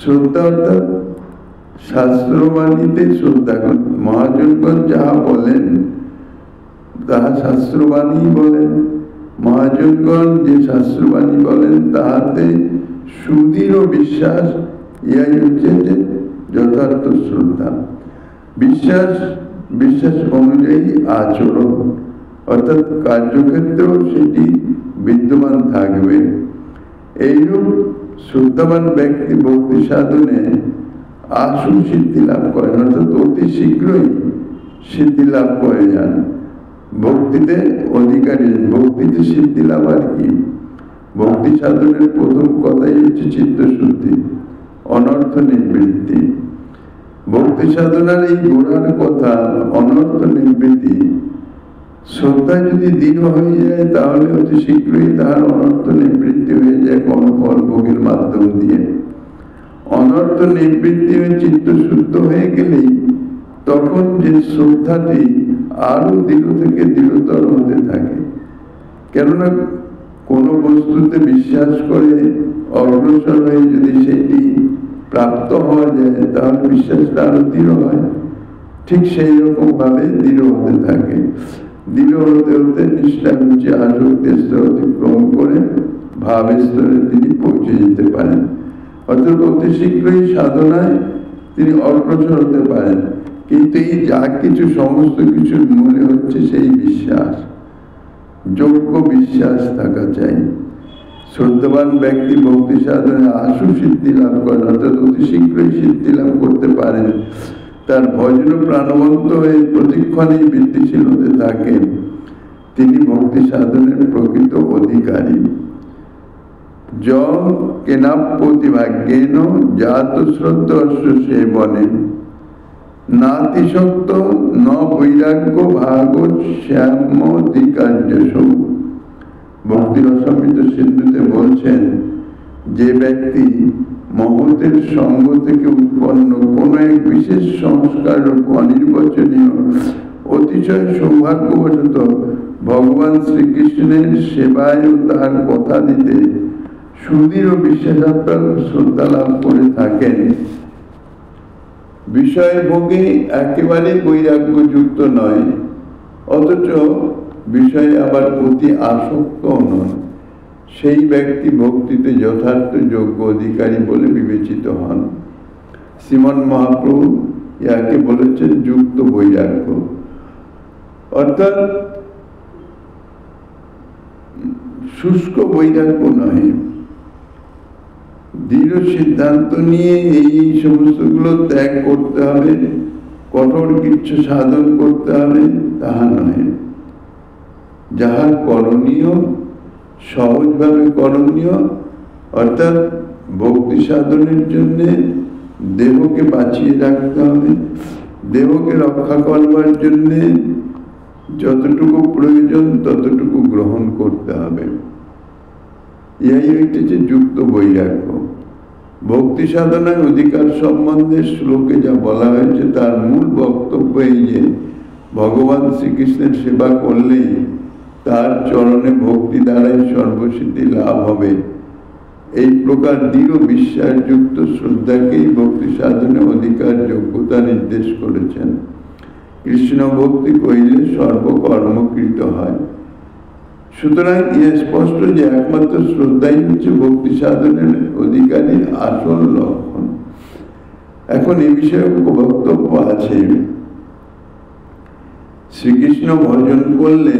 শ্রদ্ধা অর্থাৎ শাস্ত্রবাণীতে শ্রদ্ধা। মহাজনগণ যাহা বলেন তাহা শাস্ত্রবাণী বলেন। মহাজনগণ যে শাস্ত্রবাণী বলেন তাহাতে সুদৃঢ় বিশ্বাস, ইহাই হচ্ছে যে যথার্থ শ্রদ্ধা। বিশ্বাস বিশ্বাস অনুযায়ী আচরণ, অর্থাৎ কার্যক্ষেত্রেও সেটি বিদ্যমান থাকবে। এইরূপ শ্রদ্ধাবান ব্যক্তি ভক্তি সাধনে আশু সিদ্ধি লাভ করেন, অর্থাৎ অতি শীঘ্রই সিদ্ধি লাভ করে যান, ভক্তিতে অধিকারী। ভক্তিতে সিদ্ধি লাভ আর কি? ভক্তি সাধনের প্রথম কথাই হচ্ছে চিত্তশুদ্ধি, অনর্থ নিবৃত্তি। ভক্তি সাধনার এই গোড়ার কথা অনর্থ নিবৃত্তি। শ্রদ্ধায় যদি দৃঢ় হয়ে যায় তাহলে অতি শীঘ্রই তাহার অনর্থ নিবৃত্তি হয়ে যায় কোনো ফল ভোগের মাধ্যম দিয়ে। অনর্থ নিবৃত্তি হয়ে চিত্ত শুদ্ধ হয়ে গেলেই তখন যে শ্রদ্ধাটি আরো দৃঢ় থেকে দৃঢ়তর হতে থাকে। কেননা কোনো বস্তুতে বিশ্বাস করে অগ্রসর হয়ে যদি সেটি প্রাপ্ত হওয়া যায় তাহলে বিশ্বাসটা আরো দৃঢ় হয়। ঠিক সেই রকম ভাবে দৃঢ় হতে থাকে। দৃঢ় হতে হতে নিষ্ঠা রুচি আসক্তি স্তর অতিক্রম করে ভাব স্তরে তিনি পৌঁছে যেতে পারেন। অর্থাৎ অতি শীঘ্রই সাধনায় তিনি অগ্রসর হতে পারেন। কিন্তু এই যা কিছু সমস্ত কিছুর মূলে হচ্ছে সেই বিশ্বাস, যোগ্য বিশ্বাস থাকা চাই। শ্রদ্ধাবান ব্যক্তি ভক্তি সাধনে আশু সিদ্ধি লাভ করেন, অর্থাৎ অতি শীঘ্রই সিদ্ধি লাভ করতে পারেন। তার ভজন প্রাণবন্ত হয়ে প্রতিক্ষণেই বৃদ্ধিশীল হতে থাকেন। তিনি ভক্তি সাধনের প্রকৃত অধিকারী। য কেনাপ্যতিভাগ্যেন জাত শ্রদ্ধস্য সেবনে নাতিশক্ত ন বৈরাগ্য ভাগবত শ্যামধিকার্যসৌ। ভক্তি রসামৃত সিন্ধুতে বলছেন, যে ব্যক্তি মহতের সঙ্গ থেকে উৎপন্ন কোন এক বিশেষ সংস্কার অনির্বচনীয় অতিশয় সৌভাগ্যবশত ভগবান শ্রীকৃষ্ণের সেবায় ও তার কথা দিতে সুদৃঢ় বিশ্বাসাত্মক শ্রদ্ধা লাভ করে থাকেন, বিষয় ভোগে একেবারে বৈরাগ্য যুক্ত নয়, অথচ বিষয়ে আবার অতি আসক্ত নন, সেই ব্যক্তি ভক্তিতে যথার্থ যোগ্য অধিকারী বলে বিবেচিত হন। শ্রীমন মহাপ্রভু ইয়াকে বলেছেন যুক্ত বৈরাগ্য। অর্থাৎ শুষ্ক বৈরাগ্য নয়, দৃঢ় সিদ্ধান্ত নিয়ে এই সমস্তগুলো ত্যাগ করতে হবে, কঠোর কিছু সাধন করতে হবে তাহা নয়। যাহা করণীয় সহজভাবে করণীয়, অর্থাৎ ভক্তি সাধনের জন্য দেহকে বাঁচিয়ে রাখতে হবে, দেহকে রক্ষা করবার জন্য যতটুকু প্রয়োজন ততটুকু গ্রহণ করতে হবে। এই হইতেছে যুক্ত বৈরাগ্য। ভক্তি সাধনায় অধিকার সম্বন্ধে শ্লোকে যা বলা হয়েছে তার মূল বক্তব্য এই যে ভগবান শ্রীকৃষ্ণের সেবা করলেই তার চরণে ভক্তি দ্বারাই সর্বসিদ্ধি লাভ হবে। এই প্রকার দৃঢ় বিশ্বাসযুক্ত শ্রদ্ধাকেই ভক্তি সাধনে অধিকার যোগ্যতা নির্দেশ করেছেন। কৃষ্ণ ভক্তি করিলে সর্বকর্মকৃত হয়। সুতরাং ইয়ে স্পষ্ট যে একমাত্র শ্রদ্ধাই হচ্ছে ভক্তি সাধনের অধিকারীর আসল লক্ষণ। এখন এই বিষয়ে বক্তব্য আছে। শ্রীকৃষ্ণ ভজন করলে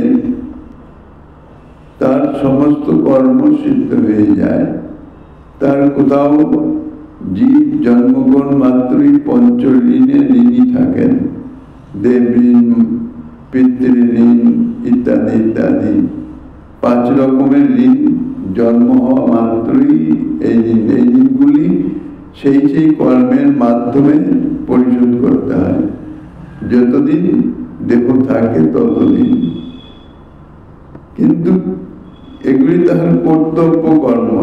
তার সমস্ত কর্ম সিদ্ধ হয়ে যায়। তার কোথাও জীব জন্মগ্রহণ মাত্রই পঞ্চঋণে ঋণী থাকেন, দেবঋণ, পিতৃঋণ ইত্যাদি ইত্যাদি। 5 রকমের ঋণ জন্ম হওয়া মাত্রই এই ঋণগুলি সেই সেই কর্মের মাধ্যমে পরিশোধ করতে হয়। যতদিন দেহ থাকে ততদিন। কিন্তু এগুলি তাহার কর্তব্য কর্ম।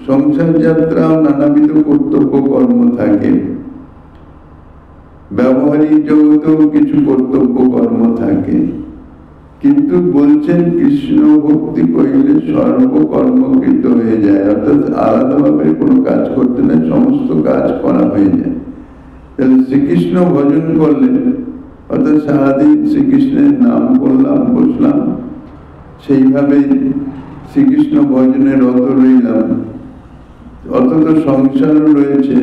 সংসার যাত্রাও নানাবিধ কর্তব্য কর্ম থাকে, ব্যবহারিক জগতেও কিছু কর্তব্য কর্ম থাকে। কিন্তু বলছেন কৃষ্ণ ভক্তি করিলে সর্বকর্মকৃত হয়ে যায়, অর্থাৎ আলাদাভাবে কোনো কাজ করতে না, সমস্ত কাজ করা হয়ে যায়। তাহলে শ্রীকৃষ্ণ ভজন করলেন, অর্থাৎ সারাদিন শ্রীকৃষ্ণের নাম করলাম, বসলাম, সেইভাবে শ্রীকৃষ্ণ ভজনে রত রইলাম। অথচ সংসারও রয়েছে,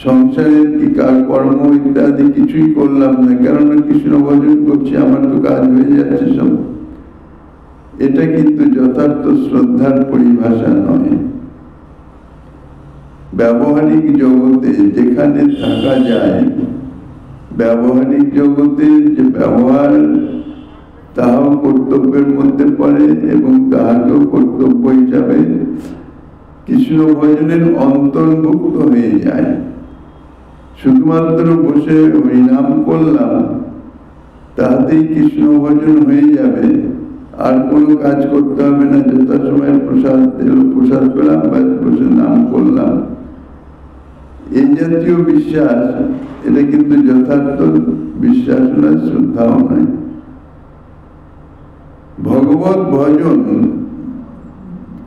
সংসারের কি কর্ম ইত্যাদি কিছুই করলাম না, কেননা কৃষ্ণ ভজন করছি, আমার তো কাজ হয়ে যাচ্ছে সব। এটা কিন্তু যথার্থ শ্রদ্ধার পরিভাষা নয়। ব্যবহারিক জগতে যেখানে থাকা যায়, ব্যবহারিক জগতের যে ব্যবহার, তাহাও কর্তব্যের মধ্যে পড়ে এবং তাহাকেও কর্তব্য হিসাবে কৃষ্ণ ভজনের অন্তর্ভুক্ত হয়ে যায়। শুধুমাত্র বসে হরিনাম করলাম, তাহাতেই কৃষ্ণ ভজন হয়ে যাবে, আর কোনো কাজ করতে হবে না। যথাসময়ে প্রসাদ এলো, প্রসাদ পেলাম, বসে নাম করলাম, এই জাতীয় বিশ্বাস, এটা কিন্তু যথার্থ বিশ্বাস নয়, শ্রদ্ধাও নয়। ভগবত ভজন,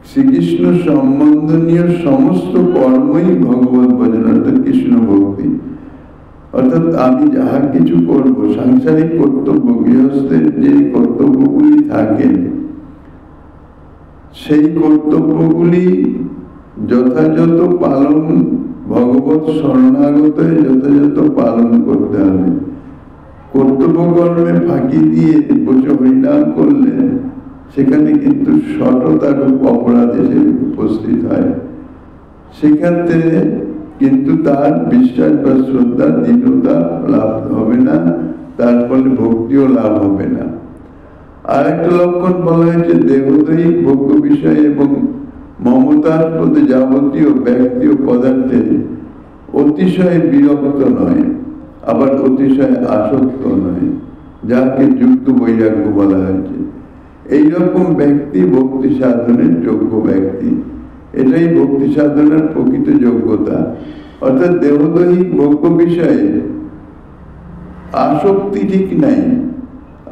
শ্রীকৃষ্ণ সম্বন্ধনীয় সমস্ত কর্মই ভগবত ভজন, অর্থাৎ কৃষ্ণ ভক্তি। অর্থাৎ আমি যাহা কিছু করব, সাংসারিক কর্তব্য, গৃহস্থের যে কর্তব্যগুলি থাকে, সেই কর্তব্যগুলি যথাযথ পালন, ভগবত শরণাগত যথাযথ পালন করতে হবে। কর্তব্য কর্মে ফাঁকি দিয়ে বসে হরিনাম করলে সেখানে কিন্তু সততার অপরাধ এসে উপস্থিত হয়। সেক্ষেত্রে কিন্তু তার বিশ্বাস বা শ্রদ্ধা, দৃঢ়তা লাভ হবে না, তার ফলে ভক্তিও লাভ হবে না। আর একটা লক্ষণ বলা হয়েছে, দেহদৈহিক ভোগ্য বিষয় এবং মমতার প্রতি যাবতীয় ব্যক্তি ও পদার্থে অতিশয় বিরক্ত নয়, আবার অতিশয় আসক্ত নয়, যাকে যুক্ত বৈরাগ্য বলা হয়েছে। এইরকম ব্যক্তি ভক্তি সাধনের যোগ্য ব্যক্তি। এটাই ভক্তি সাধনের প্রকৃত যোগ্যতা। অর্থাৎ দেহদৈহিক ভোগ্য বিষয়ে আসক্তি ঠিক নাই,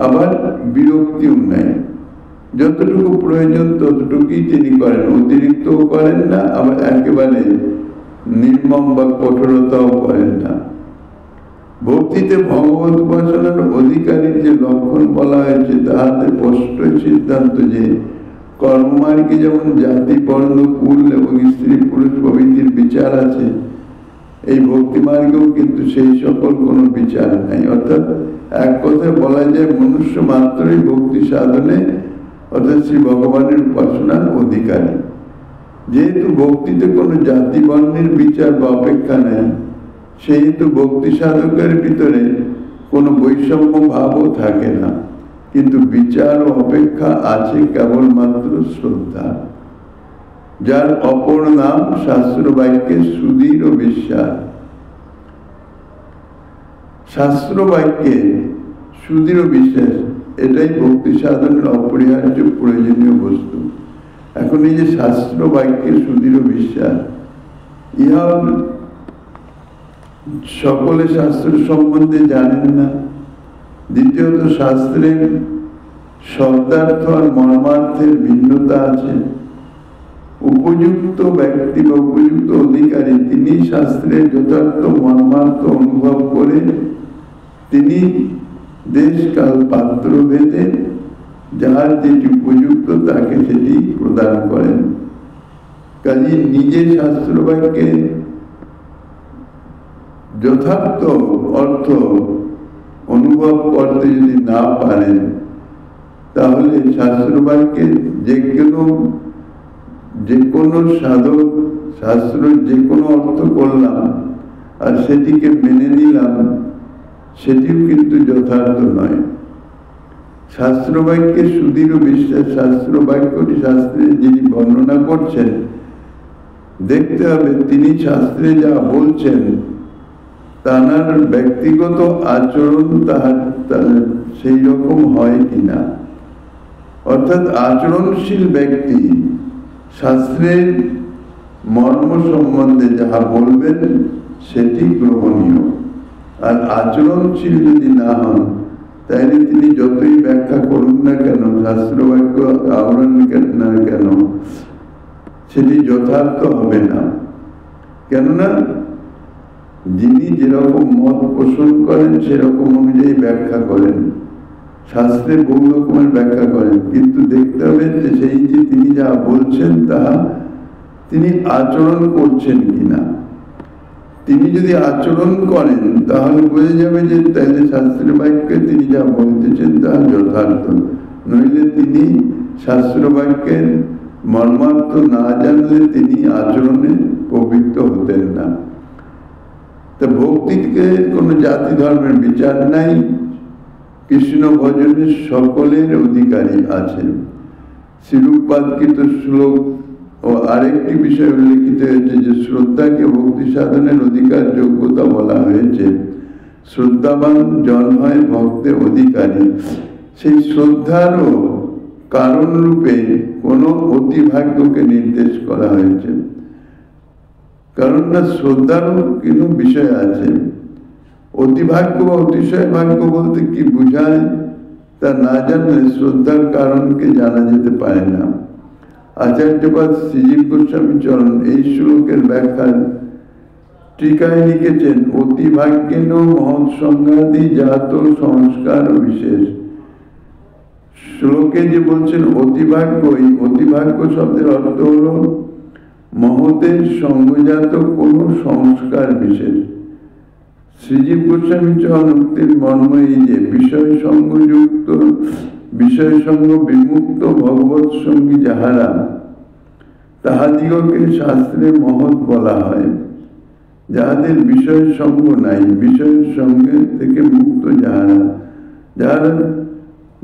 আবার বিরক্তিও নাই। যতটুকু প্রয়োজন ততটুকুই তিনি করেন, অতিরিক্তও করেন না, আবার একেবারে নির্মম বা কঠোরতাও করেন না। ভক্তিতে ভগবত উপাসনার অধিকারী যে লক্ষণ বলা হয়েছে, তাহাতে স্পষ্ট সিদ্ধান্ত যে কর্মমার্গে যেমন জাতি, বর্ণ, কুল এবং স্ত্রী পুরুষ প্রভৃতির বিচার আছে, এই ভক্তি মার্গেও কিন্তু সেই সকল কোনো বিচার নাই। অর্থাৎ এক কথায় বলা যায়, মনুষ্য মাত্রই ভক্তি সাধনে অর্থাৎ শ্রী ভগবানের উপাসনার অধিকারী। যেহেতু ভক্তিতে কোনো জাতি বর্ণের বিচার বা অপেক্ষা নেই, সেহেতু ভক্তি সাধকের ভিতরে কোনো বৈষম্য ভাবও থাকে না, কিন্তু বিচার ও অপেক্ষা আছে কেবলমাত্র শ্রদ্ধা, যার অপর নাম শাস্ত্র বাক্যে সুদৃঢ় বিশ্বাস। শাস্ত্র বাক্যে সুদৃঢ় বিশ্বাস, এটাই ভক্তি সাধনের অপরিহার্য প্রয়োজনীয় বস্তু। এখন এই যে শাস্ত্র বাক্যে সুদৃঢ় বিশ্বাস, ইহা সকলে শাস্ত্র সম্বন্ধে জানেন না। দ্বিতীয়ত, শাস্ত্রের শব্দার্থ আর মর্মার্থের ভিন্নতা আছে। উপযুক্ত ব্যক্তি বা উপযুক্ত অধিকারী তিনি শাস্ত্রের যথার্থ মর্মার্থ অনুভব করে তিনি দেশ কাল পাত্র ভেদে যার যেটি উপযুক্ত তাকে সেটি প্রদান করেন। কাজে নিজে শাস্ত্র বাক্যে যথার্থ অর্থ অনুভব করতে যদি না পারেন, তাহলে শাস্ত্র বাক্যে যে কোনো সাধক শাস্ত্র যে কোনো অর্থ করলাম আর সেটিকে মেনে নিলাম, সেটিও কিন্তু যথার্থ নয়। শাস্ত্র বাক্যে সুদৃঢ় বিশ্বাস, শাস্ত্র বাক্যটি শাস্ত্রে যিনি বর্ণনা করছেন, দেখতে হবে তিনি শাস্ত্রে যা বলছেন তার ব্যক্তিগত আচরণ তাহার সেই রকম হয় কিনা। অর্থাৎ আচরণশীল ব্যক্তি শাস্ত্রের মর্ম সম্বন্ধে যাহা বলবেন সেটি গ্রহণীয়, আর আচরণশীল যদি না হন, তাইলে তিনি যতই ব্যাখ্যা করুন না কেন, শাস্ত্র বাক্য আহরণ না কেন, সেটি যথার্থ হবে না। কেননা যিনি যেরকম মত পোষণ করেন সেরকম অনুযায়ী ব্যাখ্যা করেন, শাস্ত্রে বহু রকমের ব্যাখ্যা করেন, কিন্তু দেখতে হবে যে সেই যে তিনি যা বলছেন তাহা তিনি আচরণ করছেন কিনা। তিনি যদি আচরণ করেন তাহলে বোঝা যাবে যে তাইলে শাস্ত্রের বাক্যে তিনি যা বলতেছেন তা যথার্থ, নইলে তিনি শাস্ত্র বাক্যের মর্মার্থ না জানলে তিনি আচরণে পবিত্র হতেন না। তা ভক্তিকে কোনো জাতি ধর্মের বিচার নাই, কৃষ্ণ ভজনের সকলের অধিকারী আছে। শ্রীরূপবাদকৃত শ্লোক ও আরেকটি বিষয় উল্লেখিত হয়েছে যে শ্রদ্ধাকে ভক্তি সাধনের অধিকার যোগ্যতা বলা হয়েছে। শ্রদ্ধাবান জন হয় ভক্তের অধিকারী। সেই শ্রদ্ধারও কারণ রূপে কোনো অতিভাগ্যকে নির্দেশ করা হয়েছে, কারণ না শ্রদ্ধারও কিন্তু বিষয় আছে। অতিভাগ্য বা অতিশয় ভাগ্য বলতে কি বোঝায় তা না জানলে শ্রদ্ধার কারণকে জানা যেতে পারে না। আচার্যপাদ শ্রীজীব গোস্বামী চরণ এই শ্লোকের ব্যাখ্যা টিকায় লিখেছেন, অতিভাগ্যেন মহৎ সংঘাতি জাত সংস্কার বিশেষ। শ্লোকে যে বলছেন অতিভাগ্য, এই অতিভাগ্য শব্দের অর্থ হল মহতের সঙ্গজাত কোন সংস্কার বিশেষ। শ্রীজীব গোস্বামী চরণ উক্তির মর্ম এই যে বিষয় সঙ্গযুক্ত বিষয় সঙ্গ বিমুক্ত ভগবৎ সঙ্গী যাহারা, তাহাদিগকে শাস্ত্রে মহৎ বলা হয়। যাহাদের বিষয় সঙ্গ নাই, বিষয়ের সঙ্গে থেকে মুক্ত যাহারা, যাহারা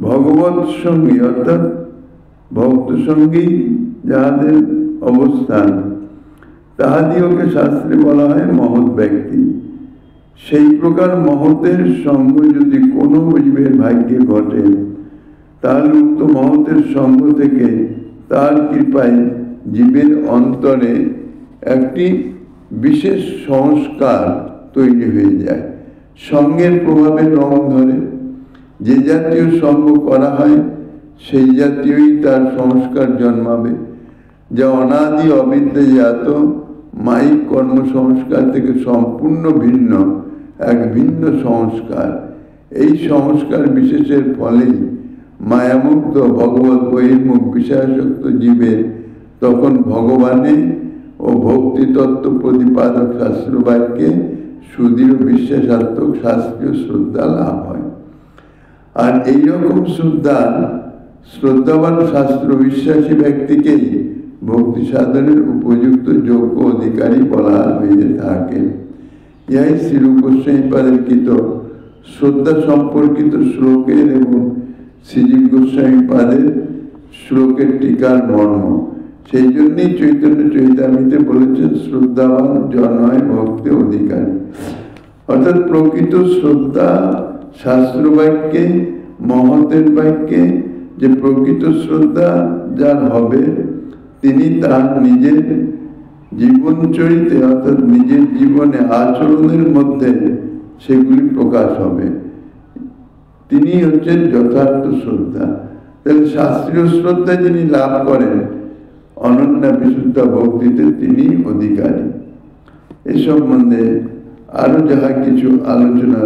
ভগবৎ সঙ্গী অর্থাৎ ভক্ত সঙ্গী যাহাদের অবস্থান, তাহাদিগকে শাস্ত্রে বলা হয় মহৎ ব্যক্তি। সেই প্রকার মহতের সঙ্গ যদি কোনো জীবের ভাগ্যে ঘটে, তাহলে উক্ত মহতের সঙ্গ থেকে তার কৃপায় জীবের অন্তরে একটি বিশেষ সংস্কার তৈরি হয়ে যায়। সঙ্গের প্রভাবে রং ধরে, যে জাতীয় সঙ্গ করা হয় সেই জাতীয়ই তার সংস্কার জন্মাবে, যা অনাদি অবিদ্যাজাত মায়িক কর্ম সংস্কার থেকে সম্পূর্ণ ভিন্ন এক ভিন্ন সংস্কার। এই সংস্কার বিশেষের ফলেই মায়ামুক্ত ভগবত বহির্মুখ বিষয়াসক্ত জীবের তখন ভগবানে ও ভক্তি তত্ত্ব প্রতিপাদক শাস্ত্র বাক্যে সুদৃঢ় বিশ্বাসাত্মক শাস্ত্রীয় শ্রদ্ধা লাভ হয়। আর এইরকম শ্রদ্ধাবান শাস্ত্র বিশ্বাসী ব্যক্তিকেই ভক্তি সাধনের উপযুক্ত যোগ্য অধিকারী বলা হয়ে থাকে। ইহাই শ্রীরূপ গোস্বামীপাদের কৃত শ্রদ্ধা সম্পর্কিত শ্লোকের এবং শ্রীজীব গোস্বামীপাদের শ্লোকের টিকার মর্ম। সেই জন্যই চৈতন্য চৈতামৃতে বলেছেন শ্রদ্ধাবান জন হয় ভক্তি অধিকারী। অর্থাৎ প্রকৃত শ্রদ্ধা শাস্ত্র বাক্যে মহতের বাক্যে যে প্রকৃত শ্রদ্ধা যার হবে, তিনি তার নিজের জীবন চরিত্রে অর্থাৎ নিজের জীবনে আচরণের মধ্যে সেগুলি প্রকাশ হবে। তিনি হচ্ছেন যথার্থ শ্রদ্ধা। তাহলে শাস্ত্রীয় শ্রদ্ধা যিনি লাভ করেন অনন্যা বিশুদ্ধ ভক্তিতে তিনি অধিকারী। এ সম্বন্ধে আরো যাহা কিছু আলোচনা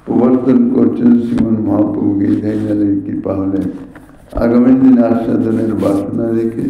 প্রবর্তন করছেন শ্রীমন মহাপ্রভু গীতাইনাথের কৃপা হলে আগামী দিন আস্বাদনের বাসনা রেখে